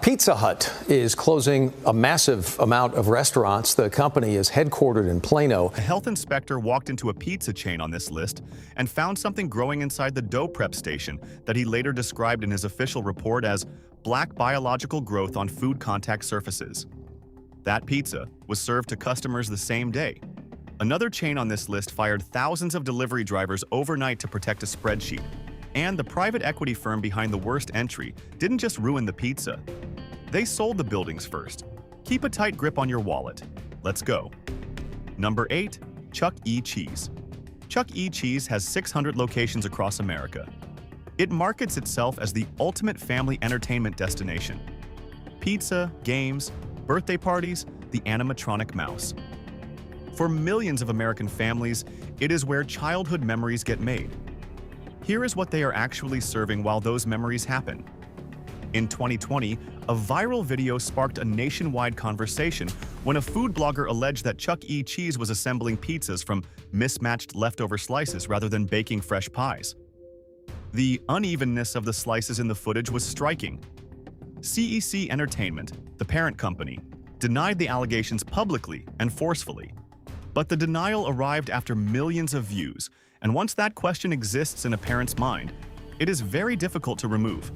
Pizza Hut is closing a massive amount of restaurants. The company is headquartered in Plano. A health inspector walked into a pizza chain on this list and found something growing inside the dough prep station that he later described in his official report as black biological growth on food contact surfaces. That pizza was served to customers the same day. Another chain on this list fired thousands of delivery drivers overnight to protect a spreadsheet. And the private equity firm behind the worst entry didn't just ruin the pizza. They sold the buildings first. Keep a tight grip on your wallet. Let's go. Number 8. Chuck E. Cheese. Chuck E. Cheese has 600 locations across America. It markets itself as the ultimate family entertainment destination. Pizza, games, birthday parties, the animatronic mouse. For millions of American families, it is where childhood memories get made. Here is what they are actually serving while those memories happen. In 2020, a viral video sparked a nationwide conversation when a food blogger alleged that Chuck E. Cheese was assembling pizzas from mismatched leftover slices rather than baking fresh pies. The unevenness of the slices in the footage was striking. CEC Entertainment, the parent company, denied the allegations publicly and forcefully. But the denial arrived after millions of views, and once that question exists in a parent's mind, it is very difficult to remove.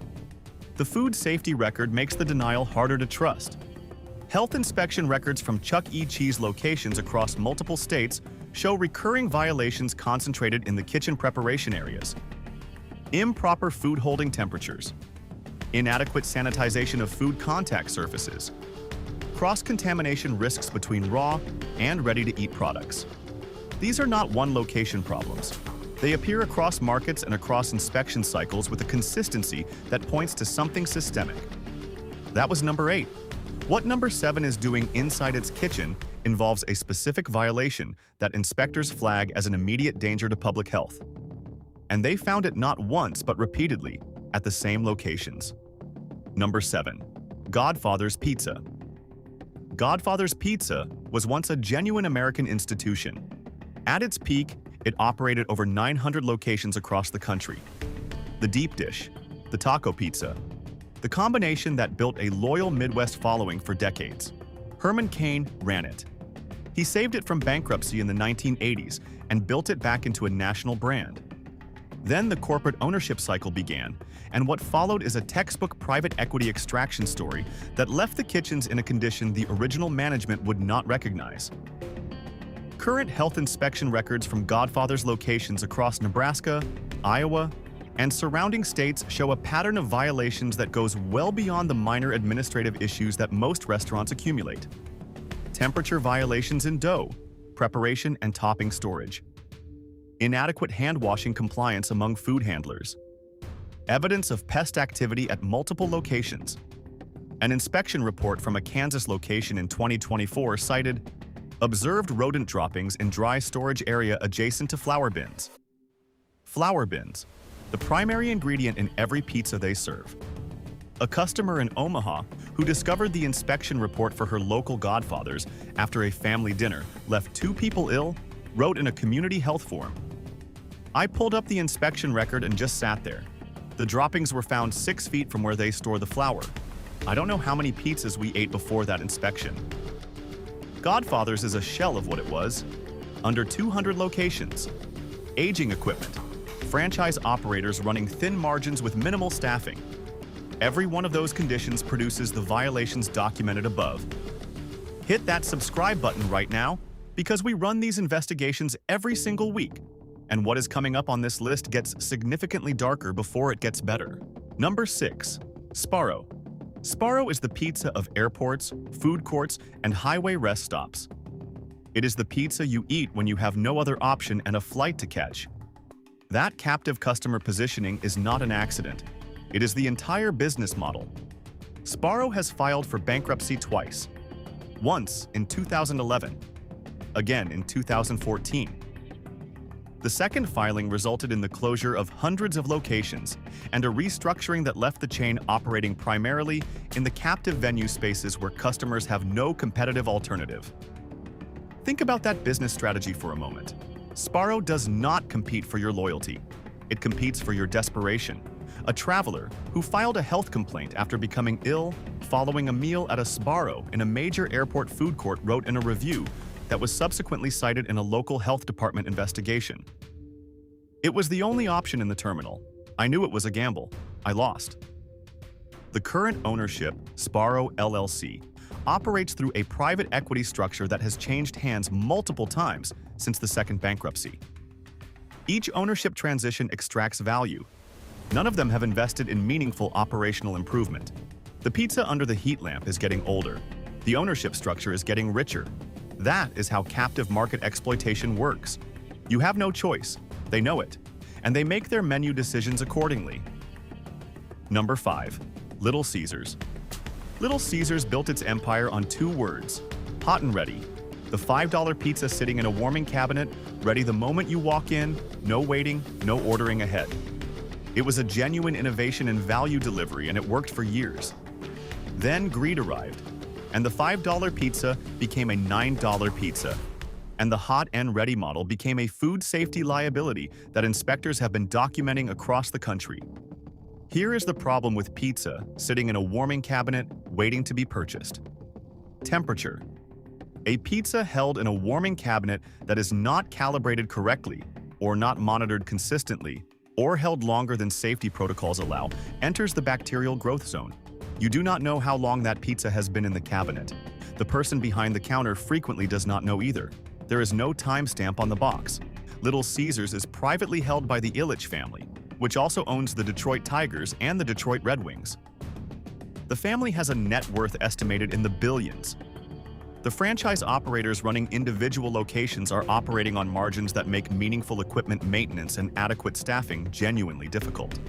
The food safety record makes the denial harder to trust. Health inspection records from Chuck E. Cheese locations across multiple states show recurring violations concentrated in the kitchen preparation areas. Improper food holding temperatures, inadequate sanitization of food contact surfaces, cross-contamination risks between raw and ready-to-eat products. These are not one-location problems. They appear across markets and across inspection cycles with a consistency that points to something systemic. That was number 8. What number 7 is doing inside its kitchen involves a specific violation that inspectors flag as an immediate danger to public health. And they found it not once but repeatedly at the same locations. Number 7. Godfather's Pizza. Godfather's Pizza was once a genuine American institution. At its peak, it operated over 900 locations across the country. The deep dish, the taco pizza, the combination that built a loyal Midwest following for decades. Herman Cain ran it. He saved it from bankruptcy in the 1980s and built it back into a national brand. Then the corporate ownership cycle began, and what followed is a textbook private equity extraction story that left the kitchens in a condition the original management would not recognize. Current health inspection records from Godfather's locations across Nebraska, Iowa, and surrounding states show a pattern of violations that goes well beyond the minor administrative issues that most restaurants accumulate. Temperature violations in dough, preparation and topping storage. Inadequate hand-washing compliance among food handlers. Evidence of pest activity at multiple locations. An inspection report from a Kansas location in 2024 cited observed rodent droppings in dry storage area adjacent to flour bins. Flour bins, the primary ingredient in every pizza they serve. A customer in Omaha who discovered the inspection report for her local Godfathers after a family dinner left 2 people ill wrote in a community health form. I pulled up the inspection record and just sat there. The droppings were found 6 feet from where they store the flour. I don't know how many pizzas we ate before that inspection. Godfather's is a shell of what it was. Under 200 locations. Aging equipment. Franchise operators running thin margins with minimal staffing. Every one of those conditions produces the violations documented above. Hit that subscribe button right now because we run these investigations every single week. And what is coming up on this list gets significantly darker before it gets better. Number 6. Sbarro. Sbarro is the pizza of airports, food courts, and highway rest stops. It is the pizza you eat when you have no other option and a flight to catch. That captive customer positioning is not an accident. It is the entire business model. Sbarro has filed for bankruptcy twice. Once in 2011, again in 2014. The second filing resulted in the closure of hundreds of locations and a restructuring that left the chain operating primarily in the captive venue spaces where customers have no competitive alternative. Think about that business strategy for a moment. Sbarro does not compete for your loyalty. It competes for your desperation, a traveler who filed a health complaint after becoming ill following a meal at a Sbarro in a major airport food court, wrote in a review that was subsequently cited in a local health department investigation. "It was the only option in the terminal. I knew it was a gamble. I lost." The current ownership, Sbarro LLC, operates through a private equity structure that has changed hands multiple times since the second bankruptcy. Each ownership transition extracts value. None of them have invested in meaningful operational improvement. The pizza under the heat lamp is getting older. The ownership structure is getting richer. That is how captive market exploitation works. You have no choice. They know it. And they make their menu decisions accordingly. Number 5. Little Caesars. Little Caesars built its empire on 2 words: hot and ready. The $5 pizza sitting in a warming cabinet, ready the moment you walk in, no waiting, no ordering ahead. It was a genuine innovation in value delivery, and it worked for years. Then greed arrived, and the $5 pizza became a $9 pizza. And the hot and ready model became a food safety liability that inspectors have been documenting across the country. Here is the problem with pizza sitting in a warming cabinet, waiting to be purchased. Temperature. A pizza held in a warming cabinet that is not calibrated correctly, or not monitored consistently, or held longer than safety protocols allow, enters the bacterial growth zone. You do not know how long that pizza has been in the cabinet. The person behind the counter frequently does not know either. There is no timestamp on the box. Little Caesars is privately held by the Ilitch family, which also owns the Detroit Tigers and the Detroit Red Wings. The family has a net worth estimated in the billions. The franchise operators running individual locations are operating on margins that make meaningful equipment maintenance and adequate staffing genuinely difficult.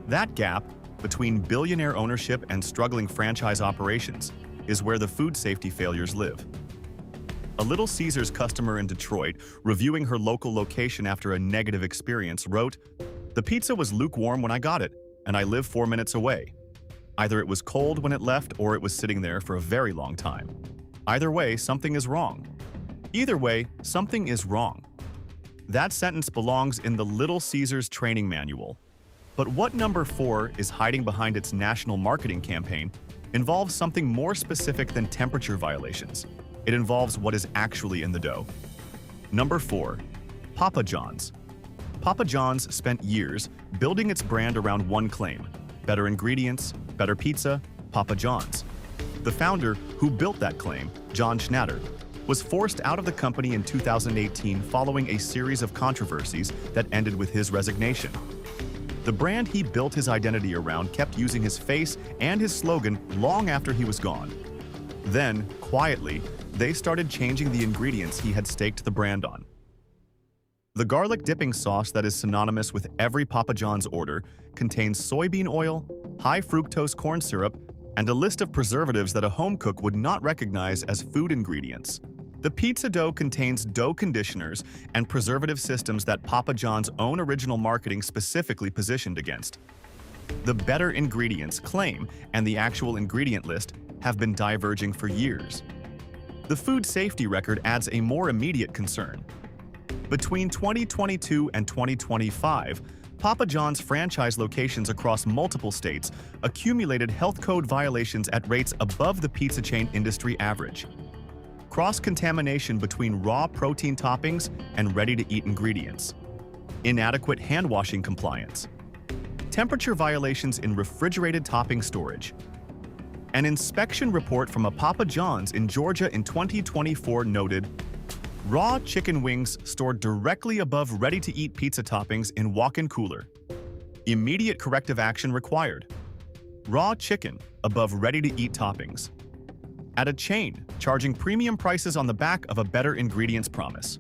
That gap between billionaire ownership and struggling franchise operations is where the food safety failures live. A Little Caesars customer in Detroit, reviewing her local location after a negative experience, wrote, "The pizza was lukewarm when I got it, and I live 4 minutes away. Either it was cold when it left or it was sitting there for a very long time. Either way, something is wrong. Either way, something is wrong." That sentence belongs in the Little Caesars training manual. But what number 4 is hiding behind its national marketing campaign involves something more specific than temperature violations. It involves what is actually in the dough. Number 4. Papa John's. Papa John's spent years building its brand around one claim: better ingredients, better pizza, Papa John's. The founder who built that claim, John Schnatter, was forced out of the company in 2018 following a series of controversies that ended with his resignation. The brand he built his identity around kept using his face and his slogan long after he was gone. Then, quietly, they started changing the ingredients he had staked the brand on. The garlic dipping sauce that is synonymous with every Papa John's order contains soybean oil, high fructose corn syrup, and a list of preservatives that a home cook would not recognize as food ingredients. The pizza dough contains dough conditioners and preservative systems that Papa John's own original marketing specifically positioned against. The better ingredients claim and the actual ingredient list have been diverging for years. The food safety record adds a more immediate concern. Between 2022 and 2025, Papa John's franchise locations across multiple states accumulated health code violations at rates above the pizza chain industry average. Cross-contamination between raw protein toppings and ready-to-eat ingredients. Inadequate hand-washing compliance. Temperature violations in refrigerated topping storage. An inspection report from a Papa John's in Georgia in 2024 noted, raw chicken wings stored directly above ready-to-eat pizza toppings in walk-in cooler. Immediate corrective action required. Raw chicken above ready-to-eat toppings. At a chain, charging premium prices on the back of a better ingredients promise.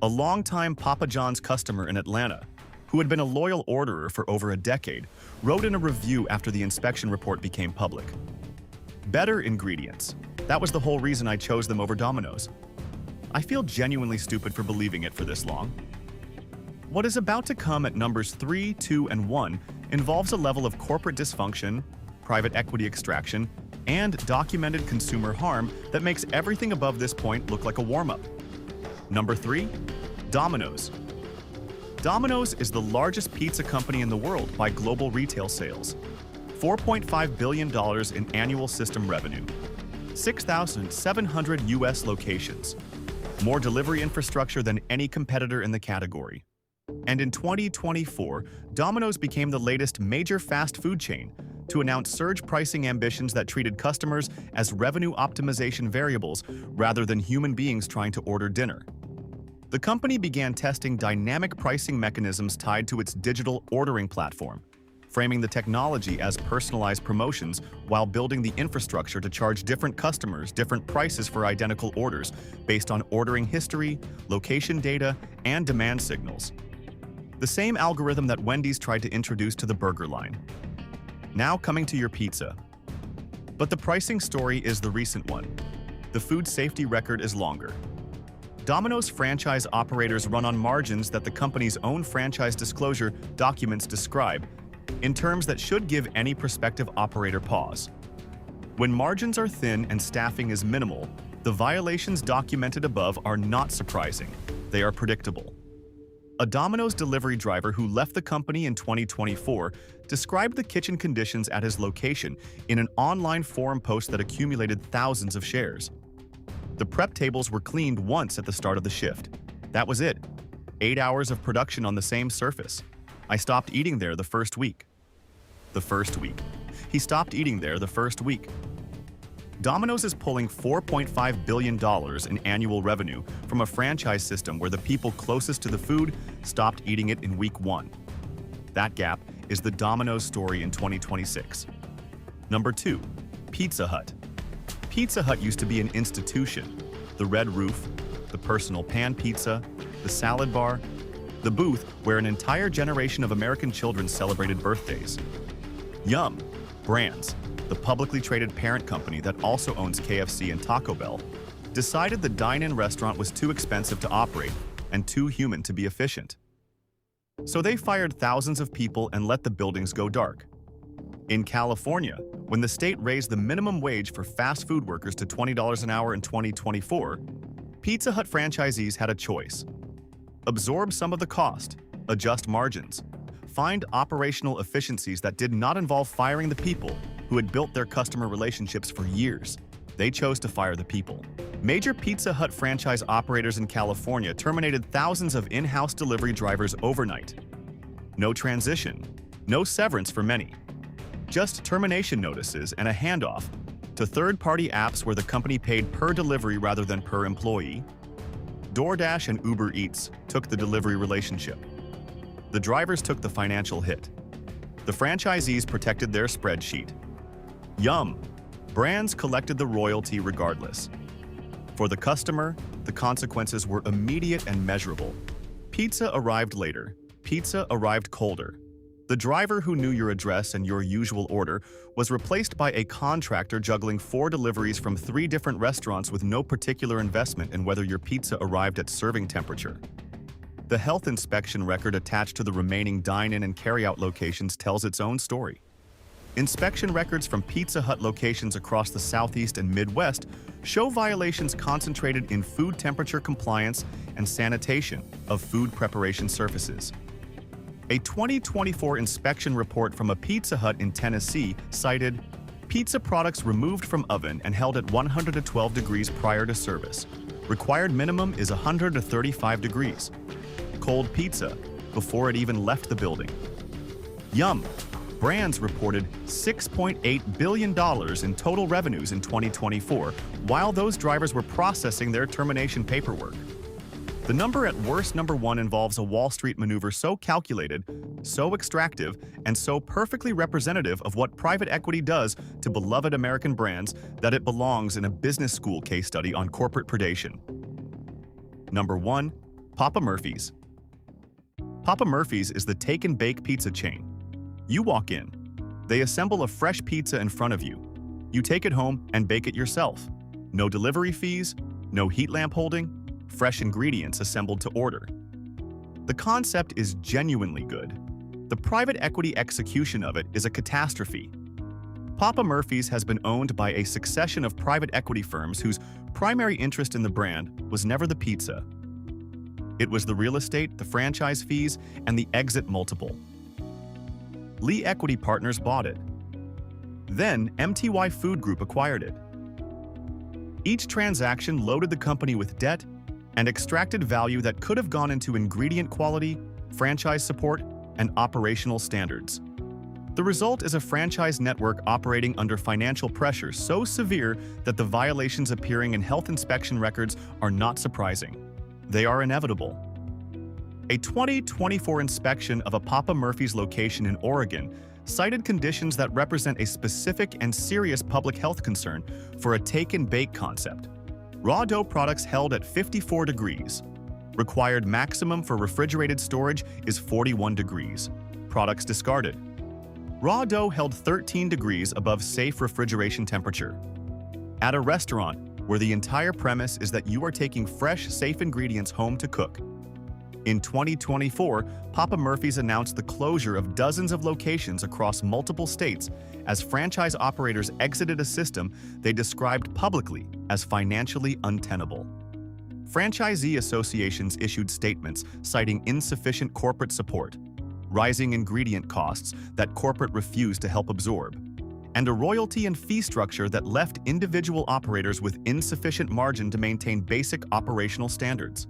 A longtime Papa John's customer in Atlanta, who had been a loyal orderer for over a decade, wrote in a review after the inspection report became public. Better ingredients. That was the whole reason I chose them over Domino's. I feel genuinely stupid for believing it for this long. What is about to come at numbers 3, 2, and 1 involves a level of corporate dysfunction, private equity extraction, and documented consumer harm that makes everything above this point look like a warm-up. Number 3. Domino's. Domino's is the largest pizza company in the world by global retail sales. $4.5 billion in annual system revenue. 6,700 U.S. locations. More delivery infrastructure than any competitor in the category. And in 2024, Domino's became the latest major fast food chain to announce surge pricing ambitions that treated customers as revenue optimization variables rather than human beings trying to order dinner. The company began testing dynamic pricing mechanisms tied to its digital ordering platform, framing the technology as personalized promotions while building the infrastructure to charge different customers different prices for identical orders based on ordering history, location data, and demand signals. The same algorithm that Wendy's tried to introduce to the burger line. Now coming to your pizza. But the pricing story is the recent one. The food safety record is longer. Domino's franchise operators run on margins that the company's own franchise disclosure documents describe, in terms that should give any prospective operator pause. When margins are thin and staffing is minimal, the violations documented above are not surprising. They are predictable. A Domino's delivery driver who left the company in 2024 described the kitchen conditions at his location in an online forum post that accumulated thousands of shares. The prep tables were cleaned once at the start of the shift. That was it. 8 hours of production on the same surface. I stopped eating there the first week. He stopped eating there the first week. Domino's is pulling $4.5 billion in annual revenue from a franchise system where the people closest to the food stopped eating it in week 1. That gap is the Domino's story in 2026. Number 2. Pizza Hut. Pizza Hut used to be an institution. The red roof, the personal pan pizza, the salad bar, the booth where an entire generation of American children celebrated birthdays. Yum! Brands, the publicly traded parent company that also owns KFC and Taco Bell, decided the dine-in restaurant was too expensive to operate and too human to be efficient. So they fired thousands of people and let the buildings go dark. In California, when the state raised the minimum wage for fast food workers to $20 an hour in 2024, Pizza Hut franchisees had a choice. Absorb some of the cost, adjust margins, find operational efficiencies that did not involve firing the people who had built their customer relationships for years. They chose to fire the people. Major Pizza Hut franchise operators in California terminated thousands of in-house delivery drivers overnight. No transition, no severance for many. Just termination notices and a handoff to third-party apps where the company paid per delivery rather than per employee. DoorDash and Uber Eats took the delivery relationship. The drivers took the financial hit. The franchisees protected their spreadsheet. Yum! Brands collected the royalty regardless. For the customer, the consequences were immediate and measurable. Pizza arrived later. Pizza arrived colder. The driver who knew your address and your usual order was replaced by a contractor juggling 4 deliveries from 3 different restaurants with no particular investment in whether your pizza arrived at serving temperature. The health inspection record attached to the remaining dine-in and carry-out locations tells its own story. Inspection records from Pizza Hut locations across the Southeast and Midwest show violations concentrated in food temperature compliance and sanitation of food preparation surfaces. A 2024 inspection report from a Pizza Hut in Tennessee cited pizza products removed from oven and held at 112 degrees prior to service. Required minimum is 135 degrees. Cold pizza before it even left the building. Yum! Brands reported $6.8 billion in total revenues in 2024, while those drivers were processing their termination paperwork. The number at worst, number 1, involves a Wall Street maneuver so calculated, so extractive, and so perfectly representative of what private equity does to beloved American brands that it belongs in a business school case study on corporate predation. Number 1. Papa Murphy's. Papa Murphy's is the take-and-bake pizza chain. You walk in. They assemble a fresh pizza in front of you. You take it home and bake it yourself. No delivery fees, no heat lamp holding, fresh ingredients assembled to order. The concept is genuinely good. The private equity execution of it is a catastrophe. Papa Murphy's has been owned by a succession of private equity firms whose primary interest in the brand was never the pizza. It was the real estate, the franchise fees, and the exit multiple. Lee Equity Partners bought it. Then, MTY Food Group acquired it. Each transaction loaded the company with debt and extracted value that could have gone into ingredient quality, franchise support, and operational standards. The result is a franchise network operating under financial pressure so severe that the violations appearing in health inspection records are not surprising. They are inevitable. A 2024 inspection of a Papa Murphy's location in Oregon cited conditions that represent a specific and serious public health concern for a take-and-bake concept. Raw dough products held at 54 degrees. Required maximum for refrigerated storage is 41 degrees. Products discarded. Raw dough held 13 degrees above safe refrigeration temperature. At a restaurant, where the entire premise is that you are taking fresh, safe ingredients home to cook. In 2024, Papa Murphy's announced the closure of dozens of locations across multiple states as franchise operators exited a system they described publicly as financially untenable. Franchisee associations issued statements citing insufficient corporate support, rising ingredient costs that corporate refused to help absorb, and a royalty and fee structure that left individual operators with insufficient margin to maintain basic operational standards.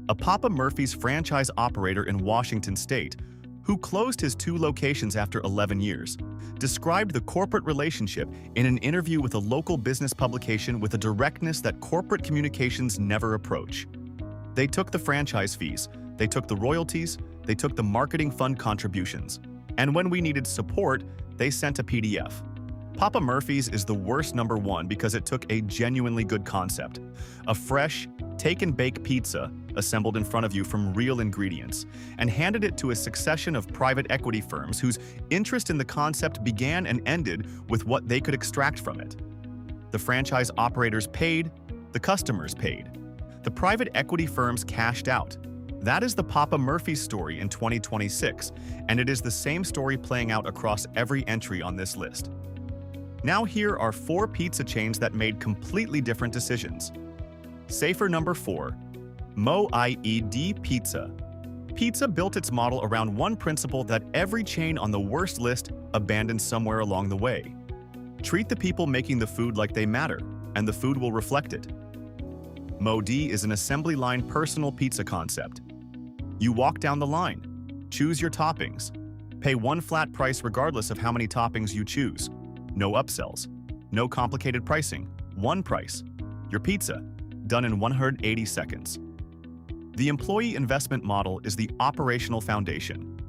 A Papa Murphy's franchise operator in Washington state, who closed his 2 locations after 11 years, described the corporate relationship in an interview with a local business publication with a directness that corporate communications never approach. They took the franchise fees, they took the royalties, they took the marketing fund contributions, and when we needed support, they sent a PDF. Papa Murphy's is the worst number 1 because it took a genuinely good concept, a fresh, take-and-bake pizza assembled in front of you from real ingredients, and handed it to a succession of private equity firms whose interest in the concept began and ended with what they could extract from it. The franchise operators paid, the customers paid. The private equity firms cashed out. That is the Papa Murphy's story in 2026, and it is the same story playing out across every entry on this list. Now here are 4 pizza chains that made completely different decisions. Safer number 4. Mo-IED Pizza. Pizza built its model around one principle that every chain on the worst list abandoned somewhere along the way. Treat the people making the food like they matter, and the food will reflect it. Mo-D is an assembly line personal pizza concept. You walk down the line, choose your toppings, pay one flat price regardless of how many toppings you choose. No upsells, no complicated pricing, one price. Your pizza, done in 180 seconds. The employee investment model is the operational foundation.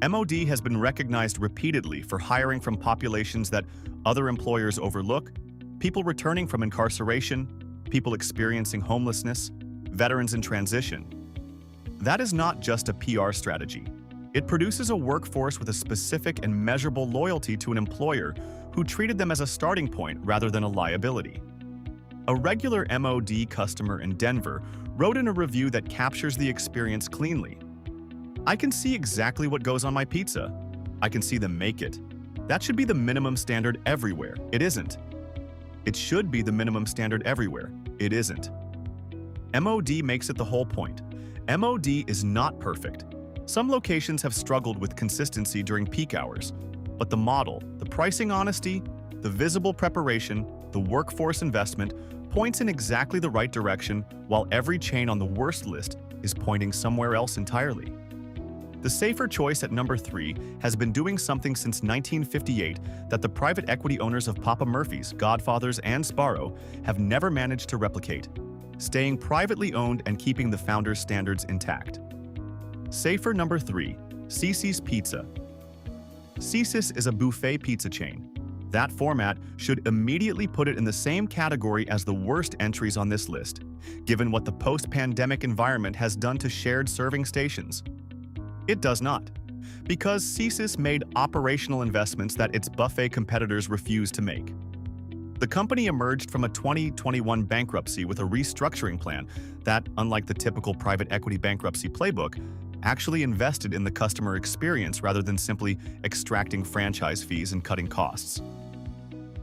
MOD has been recognized repeatedly for hiring from populations that other employers overlook, people returning from incarceration, people experiencing homelessness, veterans in transition. That is not just a PR strategy. It produces a workforce with a specific and measurable loyalty to an employer who treated them as a starting point rather than a liability. A regular MOD customer in Denver wrote in a review that captures the experience cleanly. I can see exactly what goes on my pizza. I can see them make it. That should be the minimum standard everywhere. It isn't. It should be the minimum standard everywhere. It isn't. MOD makes it the whole point. MOD is not perfect. Some locations have struggled with consistency during peak hours, but the model, the pricing honesty, the visible preparation, the workforce investment points in exactly the right direction, while every chain on the worst list is pointing somewhere else entirely. The safer choice at number 3 has been doing something since 1958 that the private equity owners of Papa Murphy's, Godfathers, and Sbarro have never managed to replicate: staying privately owned and keeping the founders' standards intact. Safer number 3, Cici's Pizza. Cici is a buffet pizza chain. That format should immediately put it in the same category as the worst entries on this list, given what the post-pandemic environment has done to shared serving stations. It does not, because Cici made operational investments that its buffet competitors refused to make. The company emerged from a 2021 bankruptcy with a restructuring plan that, unlike the typical private equity bankruptcy playbook, actually invested in the customer experience rather than simply extracting franchise fees and cutting costs.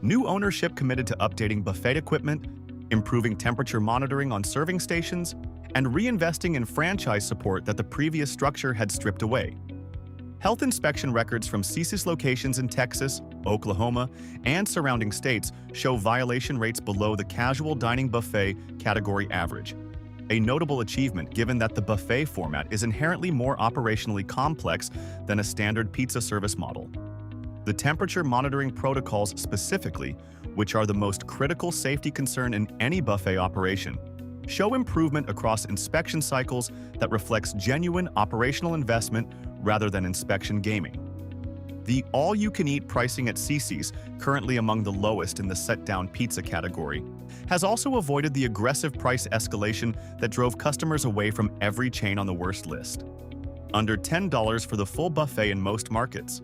New ownership committed to updating buffet equipment, improving temperature monitoring on serving stations, and reinvesting in franchise support that the previous structure had stripped away. Health inspection records from Cici's locations in Texas, Oklahoma, and surrounding states show violation rates below the casual dining buffet category average, a notable achievement given that the buffet format is inherently more operationally complex than a standard pizza service model. The temperature monitoring protocols specifically, which are the most critical safety concern in any buffet operation, show improvement across inspection cycles that reflects genuine operational investment rather than inspection gaming. The all-you-can-eat pricing at Cici's, currently among the lowest in the set-down pizza category, has also avoided the aggressive price escalation that drove customers away from every chain on the worst list. Under $10 for the full buffet in most markets.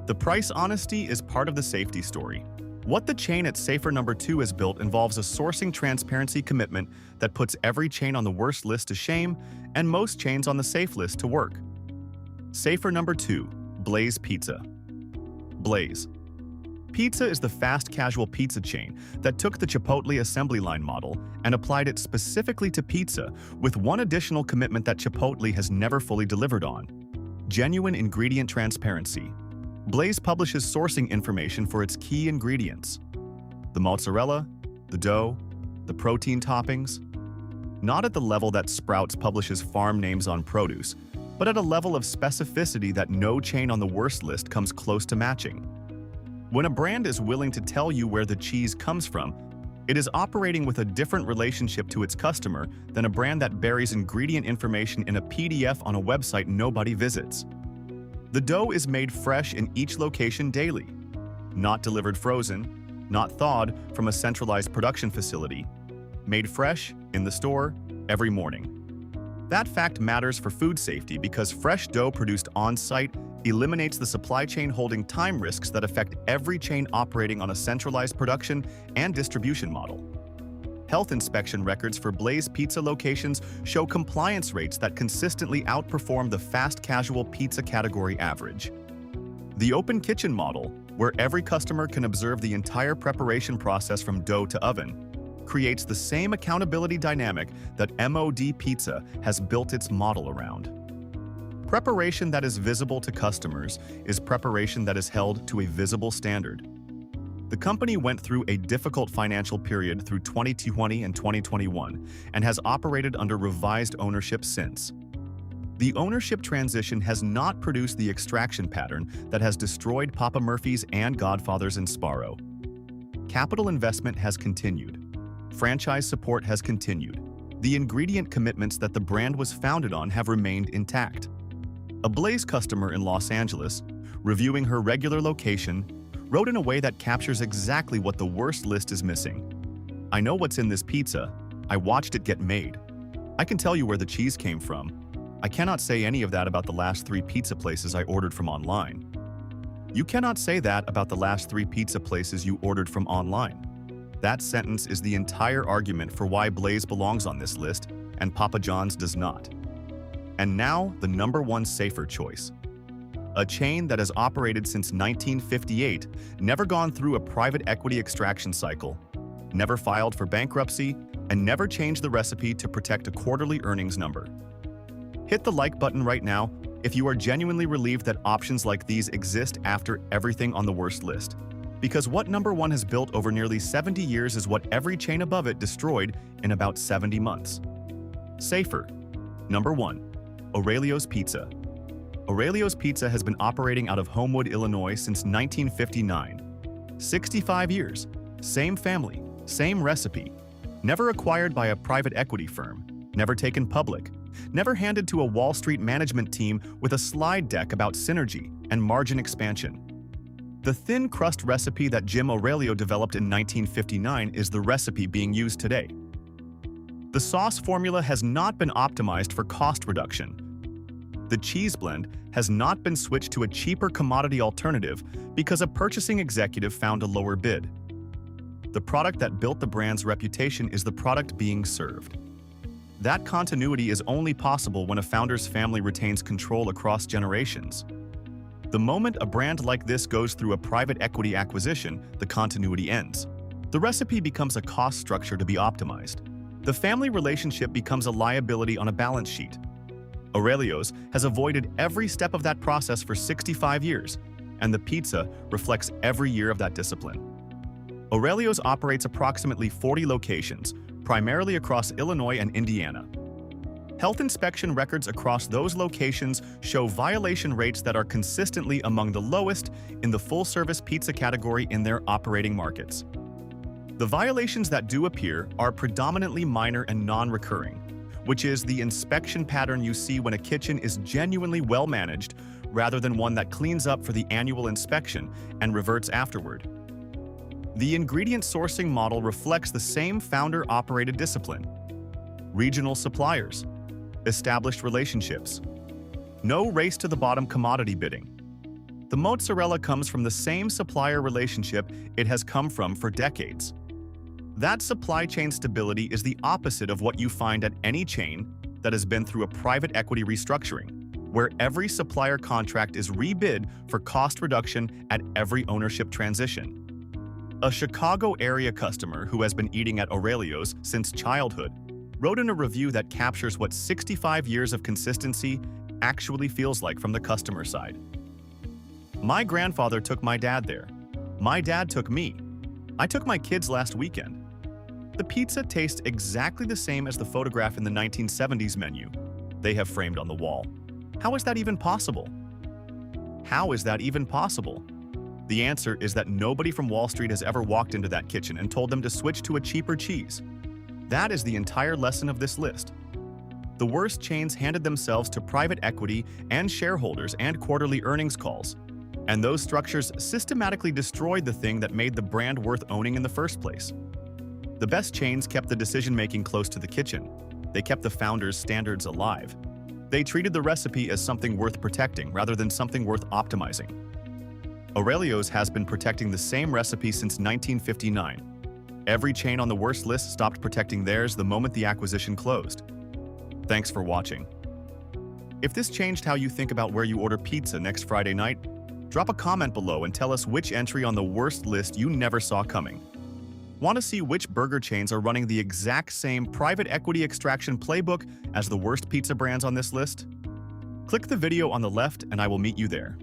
The price honesty is part of the safety story. What the chain at Safer Number 2 has built involves a sourcing transparency commitment that puts every chain on the worst list to shame and most chains on the safe list to work. Safer Number 2, Blaze Pizza. Blaze. Pizza is the fast casual pizza chain that took the Chipotle assembly line model and applied it specifically to pizza, with one additional commitment that Chipotle has never fully delivered on: genuine ingredient transparency. Blaze publishes sourcing information for its key ingredients: the mozzarella, the dough, the protein toppings. Not at the level that Sprouts publishes farm names on produce, but at a level of specificity that no chain on the worst list comes close to matching. When a brand is willing to tell you where the cheese comes from, it is operating with a different relationship to its customer than a brand that buries ingredient information in a PDF on a website nobody visits. The dough is made fresh in each location daily, not delivered frozen, not thawed from a centralized production facility, made fresh in the store every morning. That fact matters for food safety because fresh dough produced on-site eliminates the supply chain holding time risks that affect every chain operating on a centralized production and distribution model. Health inspection records for Blaze Pizza locations show compliance rates that consistently outperform the fast casual pizza category average. The open kitchen model, where every customer can observe the entire preparation process from dough to oven, creates the same accountability dynamic that MOD Pizza has built its model around. Preparation that is visible to customers is preparation that is held to a visible standard. The company went through a difficult financial period through 2020 and 2021 and has operated under revised ownership since. The ownership transition has not produced the extraction pattern that has destroyed Papa Murphy's and Godfather's in Sbarro. Capital investment has continued. Franchise support has continued. The ingredient commitments that the brand was founded on have remained intact. A Blaze customer in Los Angeles, reviewing her regular location, wrote in a way that captures exactly what the worst list is missing. "I know what's in this pizza. I watched it get made. I can tell you where the cheese came from. I cannot say any of that about the last 3 pizza places I ordered from online." You cannot say that about the last 3 pizza places you ordered from online. That sentence is the entire argument for why Blaze belongs on this list and Papa John's does not. And now, the number 1 safer choice. A chain that has operated since 1958, never gone through a private equity extraction cycle, never filed for bankruptcy, and never changed the recipe to protect a quarterly earnings number. Hit the like button right now if you are genuinely relieved that options like these exist after everything on the worst list. Because what number 1 has built over nearly 70 years is what every chain above it destroyed in about 70 months. Safer. Number 1. Aurelio's Pizza. Aurelio's Pizza has been operating out of Homewood, Illinois since 1959. 65 years. Same family. Same recipe. Never acquired by a private equity firm. Never taken public. Never handed to a Wall Street management team with a slide deck about synergy and margin expansion. The thin crust recipe that Jim Aurelio developed in 1959 is the recipe being used today. The sauce formula has not been optimized for cost reduction. The cheese blend has not been switched to a cheaper commodity alternative because a purchasing executive found a lower bid. The product that built the brand's reputation is the product being served. That continuity is only possible when a founder's family retains control across generations. The moment a brand like this goes through a private equity acquisition, the continuity ends. The recipe becomes a cost structure to be optimized. The family relationship becomes a liability on a balance sheet. Aurelio's has avoided every step of that process for 65 years, and the pizza reflects every year of that discipline. Aurelio's operates approximately 40 locations, primarily across Illinois and Indiana. Health inspection records across those locations show violation rates that are consistently among the lowest in the full-service pizza category in their operating markets. The violations that do appear are predominantly minor and non-recurring, which is the inspection pattern you see when a kitchen is genuinely well-managed rather than one that cleans up for the annual inspection and reverts afterward. The ingredient sourcing model reflects the same founder-operated discipline. Regional suppliers, established relationships, no race-to-the-bottom commodity bidding. The mozzarella comes from the same supplier relationship it has come from for decades. That supply chain stability is the opposite of what you find at any chain that has been through a private equity restructuring, where every supplier contract is rebid for cost reduction at every ownership transition. A Chicago area customer who has been eating at Aurelio's since childhood wrote in a review that captures what 65 years of consistency actually feels like from the customer side. My grandfather took my dad there. My dad took me. I took my kids last weekend. The pizza tastes exactly the same as the photograph in the 1970s menu they have framed on the wall. How is that even possible? How is that even possible? The answer is that nobody from Wall Street has ever walked into that kitchen and told them to switch to a cheaper cheese. That is the entire lesson of this list. The worst chains handed themselves to private equity and shareholders and quarterly earnings calls, and those structures systematically destroyed the thing that made the brand worth owning in the first place. The best chains kept the decision-making close to the kitchen. They kept the founders' standards alive. They treated the recipe as something worth protecting rather than something worth optimizing. Aurelio's has been protecting the same recipe since 1959. Every chain on the worst list stopped protecting theirs the moment the acquisition closed. Thanks for watching. If this changed how you think about where you order pizza next Friday night, drop a comment below and tell us which entry on the worst list you never saw coming. Want to see which burger chains are running the exact same private equity extraction playbook as the worst pizza brands on this list? Click the video on the left and I will meet you there.